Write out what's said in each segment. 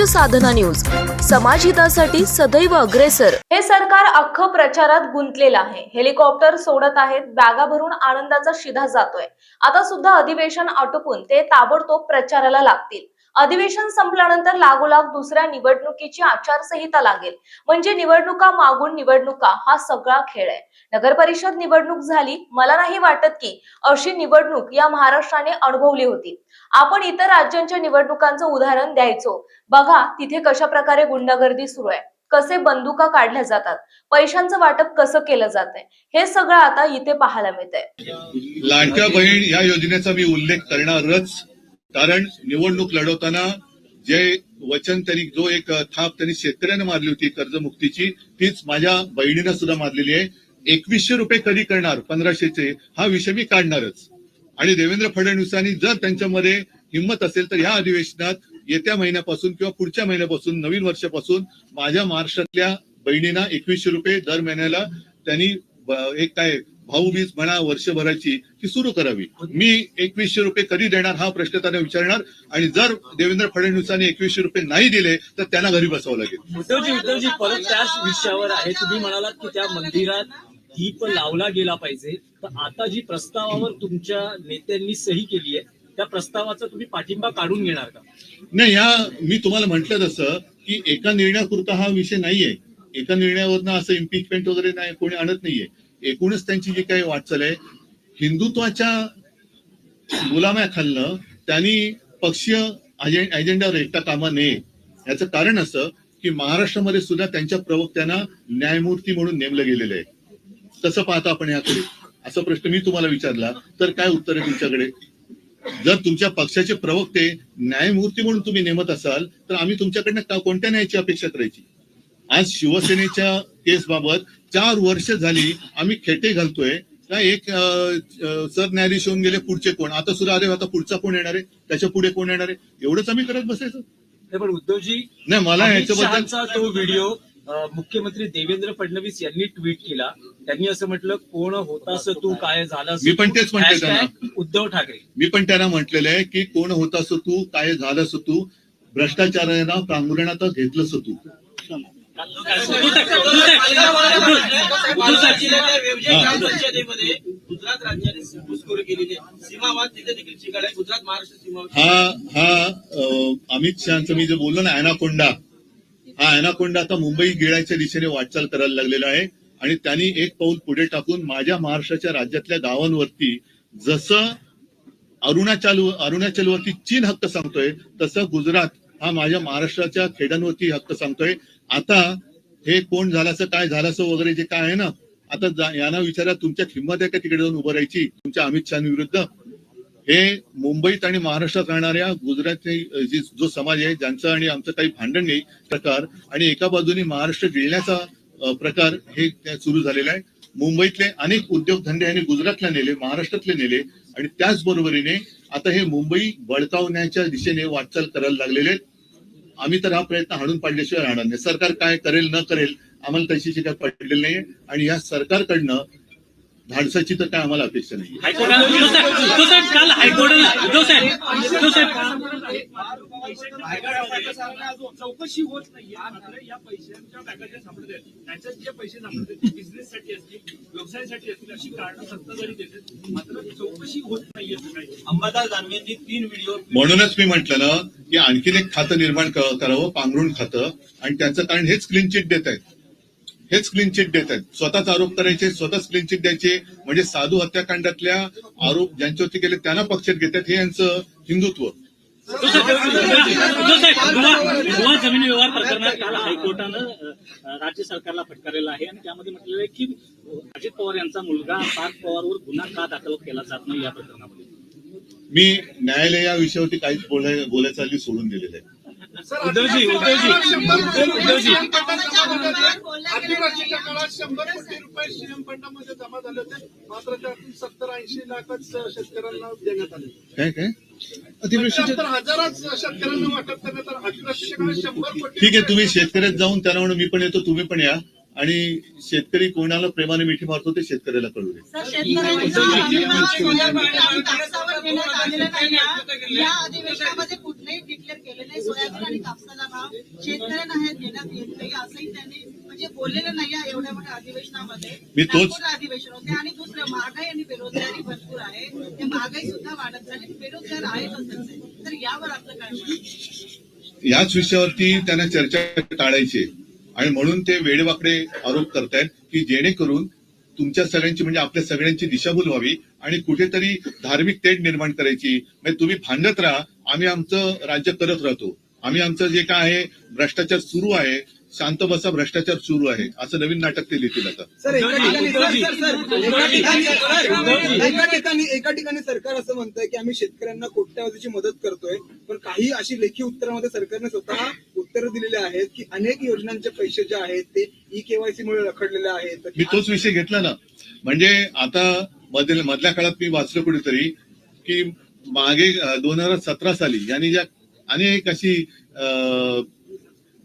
साधना news, समाजहितासाठी सदैव अग्रेसर। हे सरकार अख्खं प्रचारात गुंतलेलं आहे। हेलिकॉप्टर सोडत आहेत, बॅगा भरून आनंदाचा शिधा जातोय। आता सुद्धा अधिवेशन आटोपून ते ताबडतोब प्रचाराला लागतील। अधिवेशन संपल्यानंतर लागोलाग दुसऱ्या निवडणुकीची आचारसंहिता लागेल। म्हणजे निवडणुका मागून निवडणुका हा सगळा खेळ आहे। नगर परिषद निवडणूक झाली, मला नाही वाटत की अशी निवडणूक या महाराष्ट्राने अनुभवली होती। आपण इतर राज्यांच्या निवडणुकांचं उदाहरण द्यायचो, बघा तिथे कशा प्रकारे गुंडागर्दी सुरू आहे, कसे बंदुका काढल्या जातात, पैशांचं वाटप कसं केलं जातंय, हे सगळं आता इथे पाहायला मिळतंय। लाडक्या बहीण या योजनेचा मी उल्लेख करणारच, कारण निवडणूक लढवताना जे वचन त्यांनी जो एक थाप त्यांनी शेतकऱ्यांना मारली होती कर्जमुक्तीची, तीच माझ्या बहिणीनं सुद्धा मारलेली आहे। 2100 रुपये कधी करणार 1500चे, हा विषय मी काढणारच। आणि देवेंद्र फडणवीसांनी जर त्यांच्यामध्ये हिंमत असेल तर या अधिवेशनात येत्या महिन्यापासून किंवा पुढच्या महिन्यापासून नवीन वर्षापासून माझ्या महाराष्ट्रातल्या बहिणींना 2100 रुपये दर महिन्याला त्यांनी एक काय भाऊबीज म्हणा वर्षभराची ती सुरू करावी। मी 2100 रुपये कधी देणार हा प्रश्न त्यांना विचारणार, आणि जर देवेंद्र फडणवीसांनी 2100 रुपये नाही दिले तर त्यांना घरी बसवावं लागेल। उद्धवजी परत त्याच विषयावर आहे। तुम्ही म्हणालात की त्या मंदिरात दीप लावला गेला पाहिजे, तर आता जी प्रस्तावावर तुमच्या नेत्यांनी सही केली आहे त्या प्रस्तावाचा तुम्ही पाठिंबा काढून घेणार का? नाही, मी तुम्हाला म्हटलं तसं की एका निर्णयापुरता हा विषय नाहीये। एका निर्णयावरनं असं इम्पिचमेंट वगैरे नाही कोणी आणत नाहीये। एकूणच त्यांची जी काही वाटचाल आहे हिंदुत्वाच्या गुलाम्याखालनं त्यांनी पक्षीय अजेंडावर एकटा कामा नये। याचं कारण असं की महाराष्ट्रामध्ये सुद्धा त्यांच्या प्रवक्त्यांना न्यायमूर्ती म्हणून नेमलं गेलेलं आहे। कसं पाहता आपण याकडे? असा प्रश्न मी तुम्हाला विचारला तर काय उत्तर आहे तुमच्याकडे? जर तुमच्या पक्षाचे प्रवक्ते न्यायमूर्ती म्हणून तुम्ही नेमत असाल तर आम्ही तुमच्याकडनं कोणत्या न्यायाची अपेक्षा करायची? आज शिवसेनेच्या केस बाबत 4 वर्ष झाली आम्ही खेटे घालतोय का एक सरन्यायाधीश होऊन गेले, पुढचे कोण? आता सुद्धा अरे आता पुढचा कोण येणार आहे, त्याच्या पुढे कोण येणार आहे, एवढंच आम्ही करत बसायचं? पण उद्धवजी, नाही, मला याच्याबद्दल तो व्हिडिओ मुख्यमंत्री देवेंद्र फडणवीस यांनी ट्विट केला। त्यांनी असं म्हटलं, कोण होतास तू, काय झालं? मी पण तेच म्हटलं त्यांना, उद्धव ठाकरे, मी पण त्यांना म्हटलेलं आहे की कोण होतास तू, काय झालंस तू, भ्रष्टाचारांना पांघरुणात घेतलंस तू। गुजरात राज्याने घुसखोरी केलेली सीमावाद तिथे देखील चिघाड आहे। गुजरात महाराष्ट्र सीमा हा अमित शहाचं मी जे बोललो ना अॅनाकोंडा, हा अॅनाकोंडा आता मुंबई गिळायच्या दिशेने वाटचाल करायला लागलेला आहे। आणि त्यांनी एक पाऊल पुढे टाकून माझ्या महाराष्ट्राच्या राज्यातल्या गावांवरती जसं अरुणाचलवरती चीन हक्क सांगतोय तसं गुजरात हा माझ्या महाराष्ट्राच्या खेड्यांवरती हक्क सांगतोय। आता हे कोण झाल्याचं काय झाल्याचं वगैरे जे काय आहे ना, आता यांना विचारा तुमच्या हिंमत आहे का तिकडे जाऊन उभं राहायची तुमच्या अमित शहाविरुद्ध? हे मुंबईत आणि महाराष्ट्रात राहणाऱ्या गुजरातचे जो समाज आहे ज्यांचं आणि आमचं काही भांडण नाही प्रकार, आणि एका बाजूने महाराष्ट्र गिळण्याचा प्रकार हे सुरू झालेला आहे। मुंबईतले अनेक उद्योगधंदे यांनी गुजरातला नेले, महाराष्ट्रातले नेले, आणि त्याचबरोबरीने आता हे मुंबई बळकावण्याच्या दिशेने वाटचाल करायला लागलेले आहेत। आम्ही तर हा प्रयत्न हाणून पाडल्याशिवाय राहणार नाही। सरकार काय करेल न करेल आम्हाला तशी काय पडलेली नाहीये, आणि या सरकारकडनं धाडसाची तर काय आम्हाला अपेक्षा नाही। चौकशी होत नाहीये, या पैशांच्या बॅगाच्या सापडत आहेत, त्याच्यात जे पैसे सापडत आहेत बिझनेससाठी असतील, व्यवसायासाठी असतील, अशी कारणं सत्ता जरी देतात, मात्र चौकशी होत नाहीये। अंबादास दानवेंनी 3 व्हिडिओ, म्हणूनच मी म्हटलं ना की आणखीन एक खातं निर्माण करावं, पांघरुण खातं, आणि त्यांचं कारण हेच क्लीन चिट देत आहेत, हेच क्लीन चिट देत आहेत। स्वतःच आरोप करायचे, स्वतःच क्लीन चिट द्यायचे, म्हणजे साधू हत्याकांडातल्या आरोप ज्यांच्यावरती केले त्यांना पक्षात घेतात, हे यांचं हिंदुत्व। जमीन व्यवहार प्रकरणात काल हायकोर्टानं राज्य सरकारला फटकारलेलं आहे, आणि त्यामध्ये म्हटलेलं आहे की अजित पवार यांचा मुलगा पार्थ पवारवर गुन्हा का दाखल केला जात नाही या प्रकरणामध्ये? मी न्यायालय या विषयावरती काहीच बोलायचं हल्ली सोडून दिलेलं आहे। आदिवासीच्या काळात 100 कोटी रुपये सीएम फंडामध्ये जमा झाले होते, मात्र त्यातून 70-80 लाखच शेतकऱ्यांना देण्यात आले। काय हजारच शेतकऱ्यांना वाटप करण्यात आलं। आदिवासीच्या काळात 100 कोटी। ठीक आहे, तुम्ही शेतकऱ्यात जाऊन त्यांना म्हणून मी पण येतो, तुम्ही पण या, आणि शेतकरी कोणाला प्रेमाने मिठी मारतो ते शेतकऱ्याला कळू दे। देण्यात आलेला नाही. या अधिवेशनामध्ये कुठलेही डिक्लेअर केले नाही. सोयाबीन आणि कापसाला भाव शेतकऱ्यांना हे देण्यात येत नाही असंही त्यांनी म्हणजे बोललेलं नाही. एवढ्या मोठ्या अधिवेशनामध्ये नागपूर अधिवेशन होते. आणि दुसरं महागाई आणि बेरोजगारी भरपूर आहे. ते महागाई सुद्धा वाढत झाली, बेरोजगार आहेतच. तर यावर आपलं काय म्हणणं? याच विषयावरती त्यांना चर्चा टाळायची आहे. आणि म्हणून ते वेडेवाकडे आरोप करतायत की जेणेकरून तुमच्या सगळ्यांची म्हणजे आपल्या सगळ्यांची दिशाभूल व्हावी आणि कुठेतरी धार्मिक तेढ निर्माण करायची. म्हणजे तुम्ही भांडत राहा, आम्ही आमचं राज्य करत राहतो, आम्ही आमचं जे काय आहे भ्रष्टाचार सुरू आहे, शांत बसा भ्ष्टाचार सुरू आहे, असं नवीन नाटक ते लिहितील आता. एका ठिकाणी सरकार असं म्हणतंय की आम्ही शेतकऱ्यांना कोट्यावधीची मदत करतोय, पण काही अशी लेखी उत्तरामध्ये सरकारने स्वतः उत्तरं दिलेली आहेत की अनेक योजनांचे पैसे जे आहेत ते ई-केवायसी मुळे रखडलेले आहेत. मी तोच विषय घेतला ना. म्हणजे आता मधल्या काळात मी वाचलं कुठेतरी की मागे 2017 साली यांनी ज्या अनेक अशी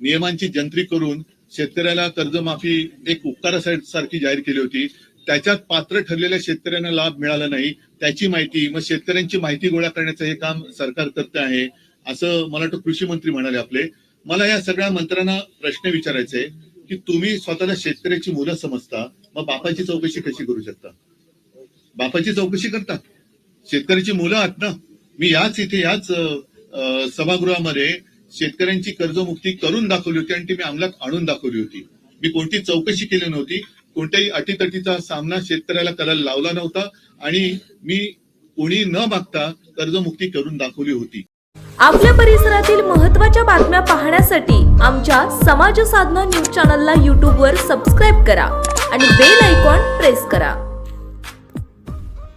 नियमांची जंत्री करून शेतकऱ्याला कर्जमाफी एक उपकारासारखी जाहीर केली होती. त्याच्यात पात्र ठरलेल्या शेतकऱ्यांना लाभ मिळाला नाही, त्याची माहिती, मग शेतकऱ्यांची माहिती गोळा करण्याचं हे काम सरकार करते आहे असं मला वाटतं कृषी मंत्री म्हणाले आपले. मला या सगळ्या मंत्र्यांना प्रश्न विचारायचे की तुम्ही स्वतःला शेतकऱ्याची मुलं समजता, मग बापाची चौकशी कशी करू शकता? बापाची चौकशी करता, शेतकऱ्याची मुलं आहात ना. मी याच सभागृहामध्ये शेतकऱ्यांची कर्जमुक्ती करून दाखवली होती आणि ती मी अंमलात आणून दाखवली होती. मी कोणती चौकशी केली नव्हती, कोणत्याही अटीतटीचा सामना शेतकऱ्याला करायला लावला नव्हता आणि मी कोणी न मागता कर्जमुक्ती करून दाखवली होती. आपल्या परिसरातील महत्त्वाच्या बातम्या पाहण्यासाठी आमच्या समाज साधना न्यूज चॅनलला YouTubeवर सबस्क्राईब करा आणि बेल आयकॉन प्रेस करा.